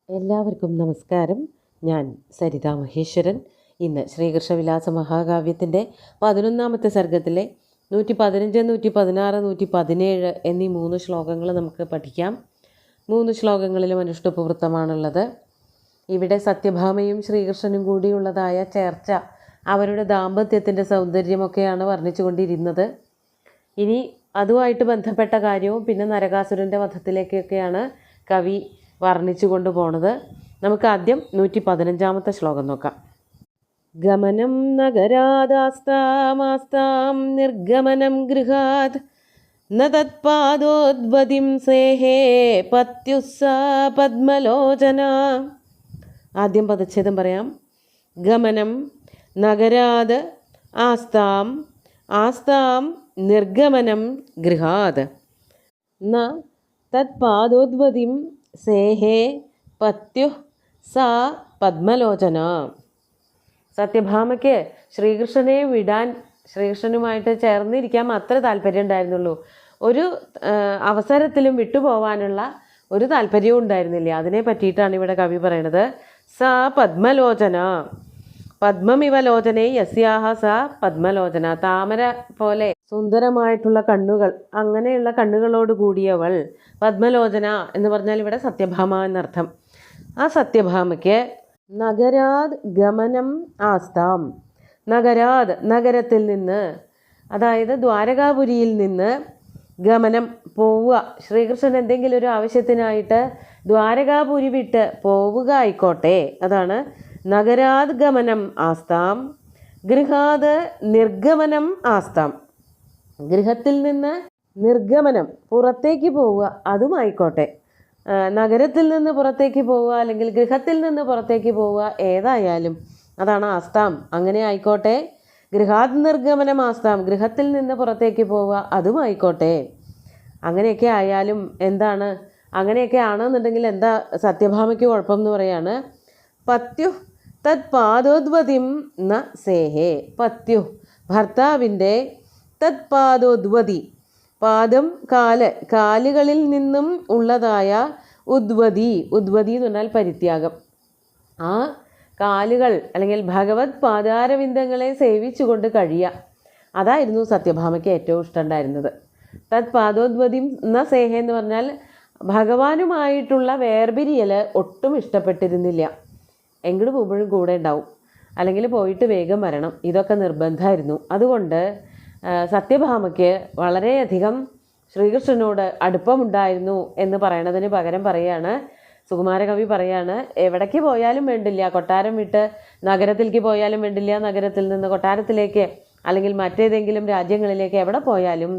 എല്ലാവർക്കും നമസ്കാരം. ഞാൻ സരിത മഹേശ്വരൻ. ഇന്ന് ശ്രീകൃഷ്ണവിലാസ മഹാകാവ്യത്തിൻ്റെ 11ാമത്തെ സർഗത്തിലെ 115, 116, 117 എന്നീ 3 ശ്ലോകങ്ങൾ നമുക്ക് പഠിക്കാം. 3 ശ്ലോകങ്ങളിലും അനുഷ്ഠുപ്പ് വൃത്തമാണുള്ളത്. ഇവിടെ സത്യഭാമയും ശ്രീകൃഷ്ണനും കൂടിയുള്ളതായ ചേർച്ച, അവരുടെ ദാമ്പത്യത്തിൻ്റെ സൗന്ദര്യമൊക്കെയാണ് വർണ്ണിച്ചുകൊണ്ടിരുന്നത്. ഇനി അതുമായിട്ട് ബന്ധപ്പെട്ട കാര്യവും പിന്നെ നരകാസുരൻ്റെ വധത്തിലേക്കൊക്കെയാണ് കവി വർണ്ണിച്ചു കൊണ്ടുപോണത്. നമുക്ക് ആദ്യം 115ാമത്തെ ശ്ലോകം നോക്കാം. ഗമനം നഗരാദാസ്താമാസ്താം നിർഗമനം ഗൃഹാത് ന തത്പാദോദ്വതിം സേഹേ പത്യുസ്സ പദ്മലോചന. ആദ്യം പദച്ഛേദം പറയാം. ഗമനം നഗരാത് ആസ്താം ആസ്താം നിർഗമനം ഗൃഹാത് ന തത്പാദോദ്വതിം സേഹേ പത്യു സാ പദ്മലോചന. സത്യഭാമയ്ക്ക് ശ്രീകൃഷ്ണനെ വിടാൻ, ശ്രീകൃഷ്ണനുമായിട്ട് ചേർന്നിരിക്കാൻ മാത്രമേ താല്പര്യം ഉണ്ടായിരുന്നുള്ളൂ. ഒരു അവസരത്തിലും വിട്ടുപോകാനുള്ള ഒരു താല്പര്യവും ഉണ്ടായിരുന്നില്ല. അതിനെ പറ്റിയിട്ടാണ് ഇവിടെ കവി പറയണത്. സാ പദ്മലോചന, പദ്മമിവ ലോചനേ യസ്യാഹ സ പദ്മലോചന. താമര പോലെ സുന്ദരമായിട്ടുള്ള കണ്ണുകൾ, അങ്ങനെയുള്ള കണ്ണുകളോട് കൂടിയവൾ. പദ്മലോചന എന്ന് പറഞ്ഞാൽ ഇവിടെ സത്യഭാമ എന്നർത്ഥം. ആ സത്യഭാമയ്ക്ക് നഗരാത് ഗമനം ആസ്താം. നഗരാത് നഗരത്തിൽ നിന്ന്, അതായത് ദ്വാരകാപുരിയിൽ നിന്ന് ഗമനം പോവുക. ശ്രീകൃഷ്ണൻ എന്തെങ്കിലും ഒരു ആവശ്യത്തിനായിട്ട് ദ്വാരകാപുരി വിട്ട് പോവുക ആയിക്കോട്ടെ, അതാണ് നഗരാത് ഗമനം ആസ്താം. ഗൃഹാത് നിർഗമനം ആസ്താം. ഗൃഹത്തിൽ നിന്ന് നിർഗമനം, പുറത്തേക്ക് പോവുക, അതുമായിക്കോട്ടെ. നഗരത്തിൽ നിന്ന് പുറത്തേക്ക് പോവുക അല്ലെങ്കിൽ ഗൃഹത്തിൽ നിന്ന് പുറത്തേക്ക് പോവുക, ഏതായാലും അതാണ് ആസ്താം. അങ്ങനെ ആയിക്കോട്ടെ. ഗൃഹാത് നിർഗമനം ആസ്താം, ഗൃഹത്തിൽ നിന്ന് പുറത്തേക്ക് പോവുക, അതുമായിക്കോട്ടെ. അങ്ങനെയൊക്കെ ആയാലും എന്താണ്, അങ്ങനെയൊക്കെ ആണെന്നുണ്ടെങ്കിൽ എന്താ സത്യഭാമയ്ക്ക് കുഴപ്പം എന്ന് പറയാണ്. പത്യു തത് പാദോദ്വതിം ന സേഹേ. പത്യു ഭർത്താവിൻ്റെ, തത് പാദോദ്വതി പാദം കാലുകളിൽ നിന്നും ഉള്ളതായ ഉദ്വതി. ഉദ്വതി എന്ന് പറഞ്ഞാൽ പരിത്യാഗം. ആ കാലുകൾ അല്ലെങ്കിൽ ഭഗവത് പാദാരവിന്ദങ്ങളെ സേവിച്ചുകൊണ്ട് കഴിയുക, അതായിരുന്നു സത്യഭാമയ്ക്ക് ഏറ്റവും ഇഷ്ടമുണ്ടായിരുന്നത്. തത് പാദോദ്വതി ന സേഹ എന്ന് പറഞ്ഞാൽ ഭഗവാനുമായിട്ടുള്ള വേർപിരിയൽ ഒട്ടും ഇഷ്ടപ്പെട്ടിരുന്നില്ല. എങ്ങോട്ട് പോകുമ്പോഴും കൂടെ ഉണ്ടാവും, അല്ലെങ്കിൽ പോയിട്ട് വേഗം വരണം, ഇതൊക്കെ നിർബന്ധമായിരുന്നു. അതുകൊണ്ട് സത്യഭാമയ്ക്ക് വളരെയധികം ശ്രീകൃഷ്ണനോട് അടുപ്പമുണ്ടായിരുന്നു എന്ന് പറയണതിന് പകരം പറയാണ്, സുകുമാരകവി പറയാണ്, എവിടേക്ക് പോയാലും വേണ്ടില്ല, കൊട്ടാരം വിട്ട് നഗരത്തിലേക്ക് പോയാലും വേണ്ടില്ല, നഗരത്തിൽ നിന്ന് കൊട്ടാരത്തിലേക്ക് അല്ലെങ്കിൽ മറ്റേതെങ്കിലും രാജ്യങ്ങളിലേക്ക് എവിടെ പോയാലും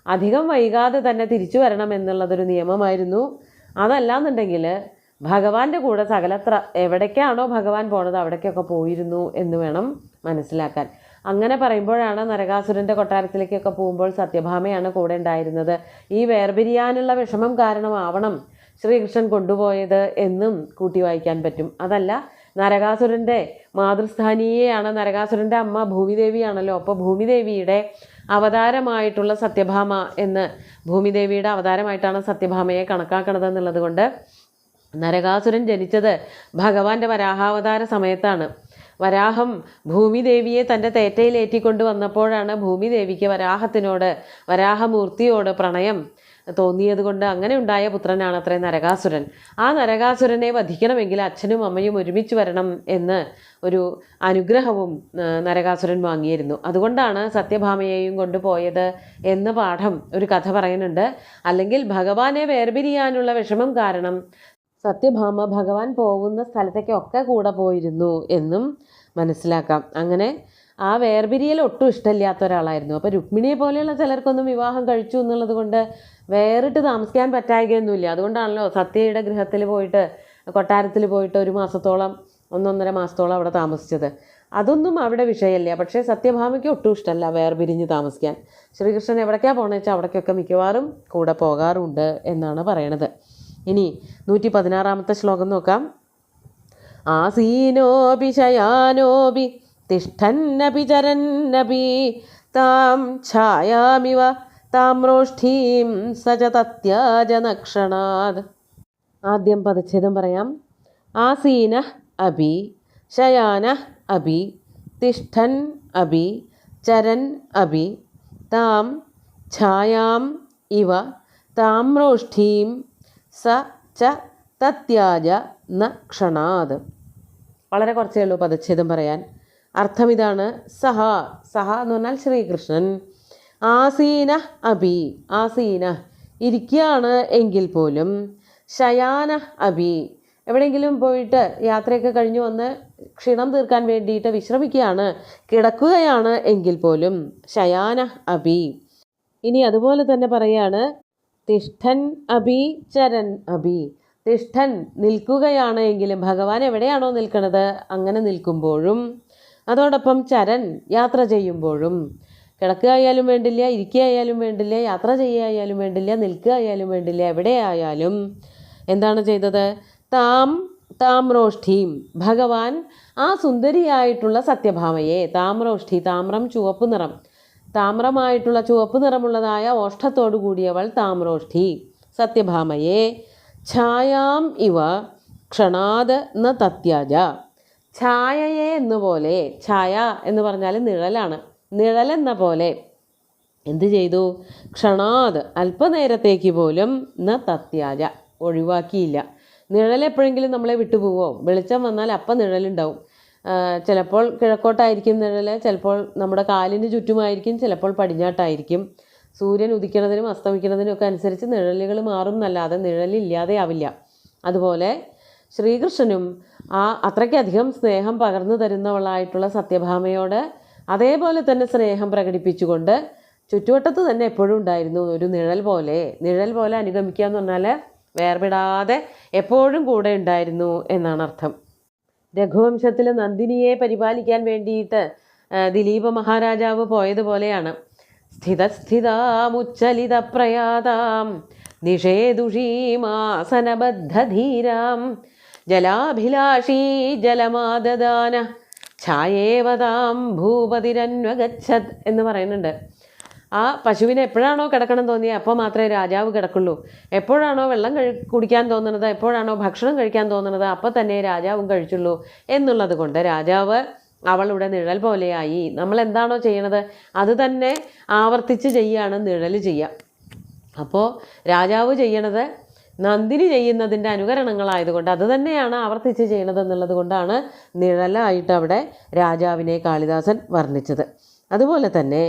അധികം വൈകാതെ തന്നെ തിരിച്ചു വരണം എന്നുള്ളതൊരു നിയമമായിരുന്നു. അതല്ലാന്നുണ്ടെങ്കിൽ ഭഗവാന്റെ കൂടെ സകലത്ര എവിടേക്കാണോ ഭഗവാൻ പോണത് അവിടേക്കൊക്കെ പോയിരുന്നു എന്ന് വേണം മനസ്സിലാക്കാൻ. അങ്ങനെ പറയുമ്പോഴാണ് നരകാസുരൻ്റെ കൊട്ടാരത്തിലേക്കൊക്കെ പോകുമ്പോൾ സത്യഭാമയാണ് കൂടെ ഉണ്ടായിരുന്നത്. ഈ വേർപിരിയാനുള്ള വിഷമം കാരണമാവണം ശ്രീകൃഷ്ണൻ കൊണ്ടുപോയത് എന്നും കൂട്ടി വായിക്കാൻ പറ്റും. അതല്ല, നരകാസുരൻ്റെ മാതൃസ്ഥാനീയയാണ്, നരകാസുരൻ്റെ അമ്മ ഭൂമിദേവിയാണല്ലോ. അപ്പോൾ ഭൂമിദേവിയുടെ അവതാരമായിട്ടുള്ള സത്യഭാമ എന്ന്, ഭൂമിദേവിയുടെ അവതാരമായിട്ടാണ് സത്യഭാമയെ കണക്കാക്കണത് എന്നുള്ളത് കൊണ്ട് നരകാസുരൻ ജനിച്ചത് ഭഗവാന്റെ വരാഹാവതാര സമയത്താണ്. വരാഹം ഭൂമിദേവിയെ തൻ്റെ തേറ്റയിലേറ്റിക്കൊണ്ട് വന്നപ്പോഴാണ് ഭൂമിദേവിക്ക് വരാഹമൂർത്തിയോട് പ്രണയം തോന്നിയത് കൊണ്ട് അങ്ങനെ ഉണ്ടായ പുത്രനാണ് അത്രേ നരകാസുരൻ. ആ നരകാസുരനെ വധിക്കണമെങ്കിൽ അച്ഛനും അമ്മയും ഒരുമിച്ച് വരണം എന്ന് ഒരു അനുഗ്രഹവും നരകാസുരൻ വാങ്ങിയിരുന്നു. അതുകൊണ്ടാണ് സത്യഭാമയെയും കൊണ്ടുപോയത് എന്ന് പാഠം ഒരു കഥ പറയുന്നുണ്ട്. അല്ലെങ്കിൽ ഭഗവാനെ വേർപിരിയാനുള്ള വിഷമം കാരണം സത്യഭാമ ഭഗവാൻ പോകുന്ന സ്ഥലത്തേക്കൊക്കെ കൂടെ പോയിരുന്നു എന്നും മനസ്സിലാക്കാം. അങ്ങനെ ആ വേർപിരിയൽ ഒട്ടും ഇഷ്ടമില്ലാത്ത ഒരാളായിരുന്നു. അപ്പോൾ രുക്മിണിയെ പോലെയുള്ള ചിലർക്കൊന്നും വിവാഹം കഴിച്ചു എന്നുള്ളത് കൊണ്ട് വേറിട്ട് താമസിക്കാൻ പറ്റായികയൊന്നുമില്ല. അതുകൊണ്ടാണല്ലോ സത്യയുടെ ഗൃഹത്തിൽ പോയിട്ട്, കൊട്ടാരത്തിൽ പോയിട്ട് 1 മാസത്തോളം 1.5 മാസത്തോളം അവിടെ താമസിച്ചത്. അതൊന്നും അവിടെ വിഷയമല്ല. പക്ഷേ സത്യഭാമയ്ക്ക് ഒട്ടും ഇഷ്ടമല്ല വേർപിരിഞ്ഞ് താമസിക്കാൻ. ശ്രീകൃഷ്ണൻ എവിടേക്കാണ് പോകണമെന്ന് വെച്ചാൽ അവിടേക്കൊക്കെ മിക്കവാറും കൂടെ പോകാറുണ്ട് എന്നാണ് പറയണത്. ഇനി 116ാമത്തെ ശ്ലോകം നോക്കാം. ആസീനോപി ശയാനോപി തിഷ്ഠന്നപി ചരന്നപി താം ഛായാമിവ താമ്രോഷ്ഠീം സച തത്യാജനക്ഷണാത്. ആദ്യം പദച്ഛേദം പറയാം. ആസീന അഭി ശയാന അഭി തിഷ്ഠൻ അഭി ചരൻ അഭി താം ഛായാം ഇവ താമ്രോഷ്ഠീം സ ച തത്യാജ ന ക്ഷണാത്. വളരെ കുറച്ചേ ഉള്ളൂ പദച്ഛേദം പറയാൻ. അർത്ഥം ഇതാണ്. സഹ, സഹ എന്ന് പറഞ്ഞാൽ ശ്രീകൃഷ്ണൻ, ആസീന അഭി, ആസീന ഇരിക്കുകയാണ് എങ്കിൽ പോലും, ശയാന അഭി എവിടെയെങ്കിലും പോയിട്ട് യാത്രയൊക്കെ കഴിഞ്ഞു വന്ന് ക്ഷീണം തീർക്കാൻ വേണ്ടിയിട്ട് വിശ്രമിക്കുകയാണ്, കിടക്കുകയാണ് എങ്കിൽ പോലും ശയാന അഭി. ഇനി അതുപോലെ തന്നെ പറയാണ് തിഷ്ഠൻ അഭി ചരൻ അഭി. തിഷ്ഠൻ നിൽക്കുകയാണ് എങ്കിലും ഭഗവാൻ എവിടെയാണോ നിൽക്കുന്നത് അങ്ങനെ നിൽക്കുമ്പോഴും, അതോടൊപ്പം ചരൻ യാത്ര ചെയ്യുമ്പോഴും, കിടക്കുകയായാലും വേണ്ടില്ല, ഇരിക്കുകയായാലും വേണ്ടില്ല, യാത്ര ചെയ്യുകയായാലും വേണ്ടില്ല, നിൽക്കുകയായാലും വേണ്ടില്ല, എവിടെയായാലും എന്താണ് ചെയ്തത്? താമ്രോഷ്ഠീം, ഭഗവാൻ ആ സുന്ദരിയായിട്ടുള്ള സത്യഭാമയെ, താമ്രോഷ്ഠി, താമ്രം ചുവപ്പ് നിറം, താമ്രമായിട്ടുള്ള ചുവപ്പ് നിറമുള്ളതായ ഓഷ്ഠത്തോടു കൂടിയവൾ താമ്രോഷ്ഠി സത്യഭാമയെ, ഛായാം ഇവ ക്ഷണാത് ന തത്യാജ, ഛായയെ എന്നുപോലെ, ഛായ എന്ന് പറഞ്ഞാൽ നിഴലാണ്, നിഴലെന്ന പോലെ എന്തു ചെയ്തു? ക്ഷണാത് അല്പനേരത്തേക്ക് പോലും ന തത്യാജ ഒഴിവാക്കിയില്ല. നിഴൽ എപ്പോഴെങ്കിലും നമ്മളെ വിട്ടുപോവോ? വെളിച്ചം വന്നാൽ അപ്പം നിഴലുണ്ടാവും. ചിലപ്പോൾ കിഴക്കോട്ടായിരിക്കും നിഴൽ, ചിലപ്പോൾ നമ്മുടെ കാലിന് ചുറ്റുമായിരിക്കും, ചിലപ്പോൾ പടിഞ്ഞാട്ടായിരിക്കും. സൂര്യൻ ഉദിക്കുന്നതിനും അസ്തമിക്കുന്നതിനും ഒക്കെ അനുസരിച്ച് നിഴലുകൾ മാറും എന്നല്ലാതെ നിഴലില്ലാതെ ആവില്ല. അതുപോലെ ശ്രീകൃഷ്ണനും ആ അത്രയ്ക്കധികം സ്നേഹം പകർന്നു തരുന്നവളായിട്ടുള്ള സത്യഭാമയോട് അതേപോലെ തന്നെ സ്നേഹം പ്രകടിപ്പിച്ചുകൊണ്ട് ചുറ്റുവട്ടത്ത് തന്നെ എപ്പോഴും ഉണ്ടായിരുന്നു, ഒരു നിഴൽ പോലെ അനുഗമിക്കുക എന്ന് പറഞ്ഞാൽ വേർപെടാതെ എപ്പോഴും കൂടെ ഉണ്ടായിരുന്നു എന്നാണ് അർത്ഥം. രഘുവംശത്തിൽ നന്ദിനിയെ പരിപാലിക്കാൻ വേണ്ടിയിട്ട് ദിലീപ മഹാരാജാവ് പോയതുപോലെയാണ്. സ്ഥിതസ്ഥിതാമുച്ചലിത പ്രയാതാം നിഷേദുഷീമാസനബദ്ധധീരാം ജലാഭിലാഷീ ജലമാദദാന ഛായേവതാം ഭൂപതിരന്വഗച്ഛത് എന്ന് പറയുന്നുണ്ട്. ആ പശുവിനെ എപ്പോഴാണോ കിടക്കണം തോന്നിയത് അപ്പോൾ മാത്രമേ രാജാവ് കിടക്കുള്ളൂ. എപ്പോഴാണോ വെള്ളം കുടിക്കാൻ തോന്നുന്നത്, എപ്പോഴാണോ ഭക്ഷണം കഴിക്കാൻ തോന്നുന്നത് അപ്പോൾ തന്നെ രാജാവും കഴിച്ചുള്ളൂ എന്നുള്ളത് കൊണ്ട് രാജാവ് അവളുടെ നിഴൽ പോലെയായി. നമ്മൾ എന്താണോ ചെയ്യണത് അത് തന്നെ ആവർത്തിച്ച് ചെയ്യുകയാണ് നിഴൽ ചെയ്യുക. അപ്പോൾ രാജാവ് ചെയ്യണത് നന്ദിനി ചെയ്യുന്നതിൻ്റെ അനുകരണങ്ങളായതുകൊണ്ട് അത് തന്നെയാണ് ആവർത്തിച്ച് ചെയ്യണത് എന്നുള്ളത് കൊണ്ടാണ് നിഴലായിട്ട് അവിടെ രാജാവിനെ കാളിദാസൻ വർണ്ണിച്ചത്. അതുപോലെ തന്നെ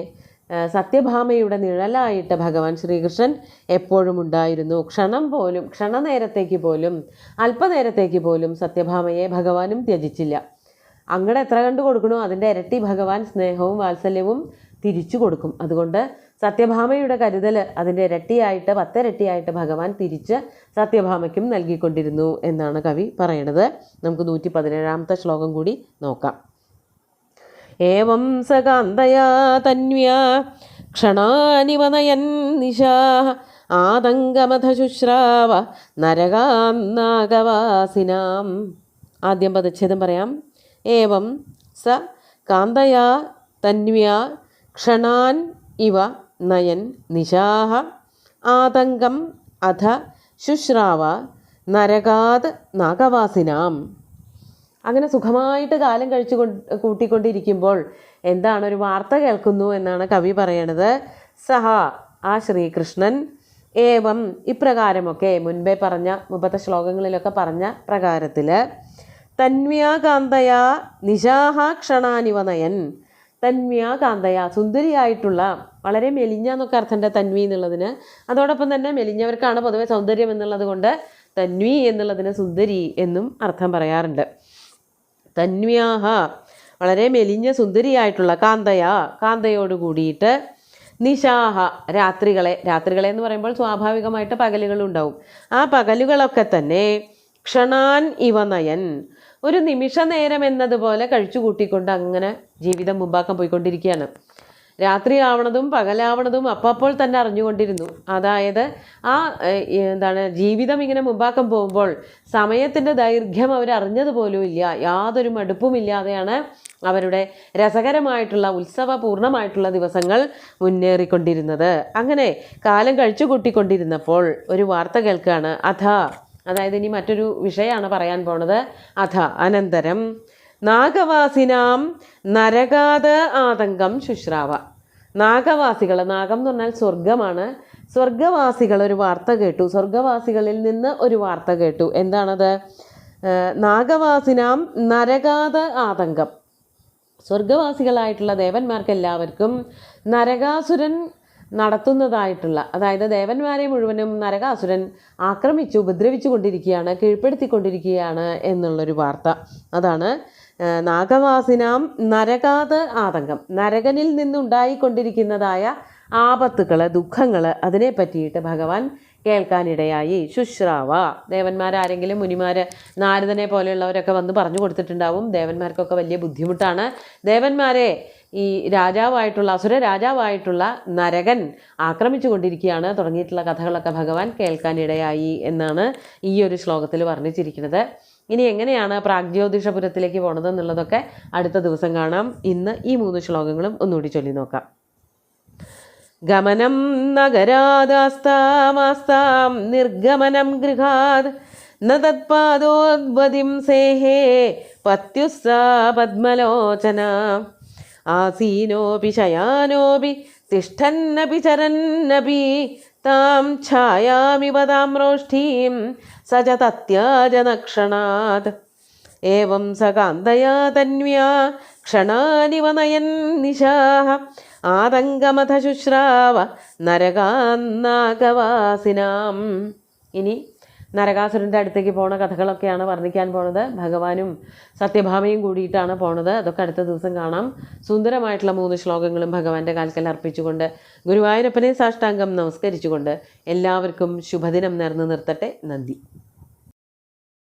സത്യഭാമയുടെ നിഴലായിട്ട് ഭഗവാൻ ശ്രീകൃഷ്ണൻ എപ്പോഴും ഉണ്ടായിരുന്നു. ക്ഷണനേരത്തേക്ക് പോലും അല്പനേരത്തേക്ക് പോലും സത്യഭാമയെ ഭഗവാനും ത്യജിച്ചില്ല. അങ്ങടെ എത്ര കണ്ടു കൊടുക്കണോ അതിൻ്റെ ഇരട്ടി ഭഗവാൻ സ്നേഹവും വാത്സല്യവും തിരിച്ചു കൊടുക്കും. അതുകൊണ്ട് സത്യഭാമയുടെ കരുതൽ അതിൻ്റെ ഇരട്ടിയായിട്ട് 10 ഇരട്ടിയായിട്ട് ഭഗവാൻ തിരിച്ച് സത്യഭാമയ്ക്കും നൽകിക്കൊണ്ടിരുന്നു എന്നാണ് കവി പറയണത്. നമുക്ക് 117-ാമത്തെ ശ്ലോകം കൂടി നോക്കാം. ഏവം സകാന്തയാ തന്വ്യാ ക്ഷണാനിവനയൻ നിശാ ആതങ്കമഥ ശുശ്രാവ നരകാന്നാഗവാസിനാം. ആദ്യം പദച്ഛേദം പറയാം. ഏവം സ കാന്തയാ തന്വ്യാ ക്ഷണാൻ ഇവ നയൻ നിശാഹ ആതങ്കം അഥ ശുശ്രാവ നരകാത് നാഗവാസിനാം. അങ്ങനെ സുഖമായിട്ട് കാലം കൂട്ടിക്കൊണ്ടിരിക്കുമ്പോൾ എന്താണ് ഒരു വാർത്ത കേൾക്കുന്നു എന്നാണ് കവി പറയണത്. സഹ ആ ശ്രീകൃഷ്ണൻ ഏവം ഇപ്രകാരമൊക്കെ മുൻപേ പറഞ്ഞ 30 ശ്ലോകങ്ങളിലൊക്കെ പറഞ്ഞ പ്രകാരത്തിൽ തന്വ്യാകാന്തയ നിശാഹ ക്ഷണാനിവനയൻ. തന്വ്യാകാന്തയ സുന്ദരിയായിട്ടുള്ള, വളരെ മെലിഞ്ഞ എന്നൊക്കെ അർത്ഥമുണ്ട് തന്വി എന്നുള്ളതിന്. അതോടൊപ്പം തന്നെ മെലിഞ്ഞവർക്കാണ് പൊതുവെ സൗന്ദര്യം എന്നുള്ളത് കൊണ്ട് തന്വി എന്നുള്ളതിന് സുന്ദരി എന്നും അർത്ഥം പറയാറുണ്ട്. തന്വ്യാഹ വളരെ മെലിഞ്ഞ സുന്ദരിയായിട്ടുള്ള, കാന്തയോട് കൂടിയിട്ട്, നിശാഹ രാത്രികളെ എന്ന് പറയുമ്പോൾ സ്വാഭാവികമായിട്ട് പകലുകളുണ്ടാവും. ആ പകലുകളൊക്കെ തന്നെ ക്ഷണാൻ ഇവ നയൻ ഒരു നിമിഷ നേരം എന്നതുപോലെ കഴിച്ചു കൂട്ടിക്കൊണ്ട് അങ്ങനെ ജീവിതം മുമ്പാക്കം പോയിക്കൊണ്ടിരിക്കുകയാണ്. രാത്രി ആവണതും പകലാവണതും അപ്പോൾ തന്നെ അറിഞ്ഞുകൊണ്ടിരുന്നു. അതായത് ആ ജീവിതം ഇങ്ങനെ മുമ്പാക്കം പോകുമ്പോൾ സമയത്തിൻ്റെ ദൈർഘ്യം അവരറിഞ്ഞതുപോലും ഇല്ല. യാതൊരു മടുപ്പുമില്ലാതെയാണ് അവരുടെ രസകരമായിട്ടുള്ള ഉത്സവപൂർണമായിട്ടുള്ള ദിവസങ്ങൾ മുന്നേറിക്കൊണ്ടിരുന്നത്. അങ്ങനെ കാലം കഴിച്ചു കൂട്ടിക്കൊണ്ടിരുന്നപ്പോൾ ഒരു വാർത്ത കേൾക്കുകയാണ്. അഥ അതായത് ഇനി മറ്റൊരു വിഷയമാണ് പറയാൻ പോണത്. അഥ അനന്തരം നാഗവാസിനാം നരകാത ആതങ്കം ശുശ്രാവ. നാഗവാസികൾ, നാഗം എന്ന് പറഞ്ഞാൽ സ്വർഗമാണ്, സ്വർഗവാസികൾ ഒരു വാർത്ത കേട്ടു, സ്വർഗവാസികളിൽ നിന്ന് ഒരു വാർത്ത കേട്ടു. എന്താണത്? നാഗവാസിനാം നരകാത ആതങ്കം. സ്വർഗവാസികളായിട്ടുള്ള ദേവന്മാർക്ക് എല്ലാവർക്കും നരകാസുരൻ നടത്തുന്നതായിട്ടുള്ള, അതായത് ദേവന്മാരെ മുഴുവനും നരകാസുരൻ ആക്രമിച്ചു ഉപദ്രവിച്ചു കൊണ്ടിരിക്കുകയാണ്, കീഴ്പ്പെടുത്തിക്കൊണ്ടിരിക്കുകയാണ് എന്നുള്ളൊരു വാർത്ത. അതാണ് നാഗവാസിനാം നരകാത് ആതങ്കം. നരകനിൽ നിന്നുണ്ടായിക്കൊണ്ടിരിക്കുന്നതായ ആപത്തുകൾ, ദുഃഖങ്ങൾ, അതിനെ പറ്റിയിട്ട് ഭഗവാൻ കേൾക്കാനിടയായി. ശുശ്രാവ. ദേവന്മാരാരെങ്കിലും മുനിമാർ നാരദനെ പോലെയുള്ളവരൊക്കെ വന്ന് പറഞ്ഞു കൊടുത്തിട്ടുണ്ടാവും. ദേവന്മാർക്കൊക്കെ വലിയ ബുദ്ധിമുട്ടാണ്. ദേവന്മാരെ ഈ രാജാവായിട്ടുള്ള, അസുര രാജാവായിട്ടുള്ള നരകൻ ആക്രമിച്ചു കൊണ്ടിരിക്കുകയാണ് തുടങ്ങിയിട്ടുള്ള കഥകളൊക്കെ ഭഗവാൻ കേൾക്കാനിടയായി എന്നാണ് ഈ ഒരു ശ്ലോകത്തിൽ വർണ്ണിച്ചിരിക്കുന്നത്. ഇനി എങ്ങനെയാണ് പ്രാഗ്ജ്യോതിഷപുരത്തിലേക്ക് പോണത് എന്നുള്ളതൊക്കെ അടുത്ത ദിവസം കാണാം. ഇന്ന് ഈ 3 ശ്ലോകങ്ങളും ഒന്നുകൂടി ചൊല്ലി നോക്കാം. ഗമനം നഗരാദാസ്താമാസ്താം നിർഗമനം ഗൃഹാത് ന തത്പാദോദ്വതിം സേഹേ പത്യുസ്സാ പദ്മലോചന ആസീനോപി ശയാനോപി തിഷ്ഠന്നപി ചരന്നപി താം ഛായാമിവ താമ്രോഷ്ഠീം സ ച തത്യാജനക്ഷണാത് ഏവം സ കാന്തയാ തന്വ്യാ ക്ഷണാനിവ നയൻ നിശാഃ ആതങ്കമഥ ശുശ്രാവ നരകാന്നാഗവാസിനാം. ഇനി നരകാസുരൻ്റെ അടുത്തേക്ക് പോണ കഥകളൊക്കെയാണ് വർണ്ണിക്കാൻ പോണത്. ഭഗവാനും സത്യഭാമയും കൂടിയിട്ടാണ് പോണത്. അതൊക്കെ അടുത്ത ദിവസം കാണാം. സുന്ദരമായിട്ടുള്ള 3 ശ്ലോകങ്ങളും ഭഗവാന്റെ കാൽക്കൽ അർപ്പിച്ചുകൊണ്ട് ഗുരുവായൂരപ്പനെ സാഷ്ടാംഗം നമസ്കരിച്ചുകൊണ്ട് എല്ലാവർക്കും ശുഭദിനം നേർന്നു നിർത്തട്ടെ. നന്ദി.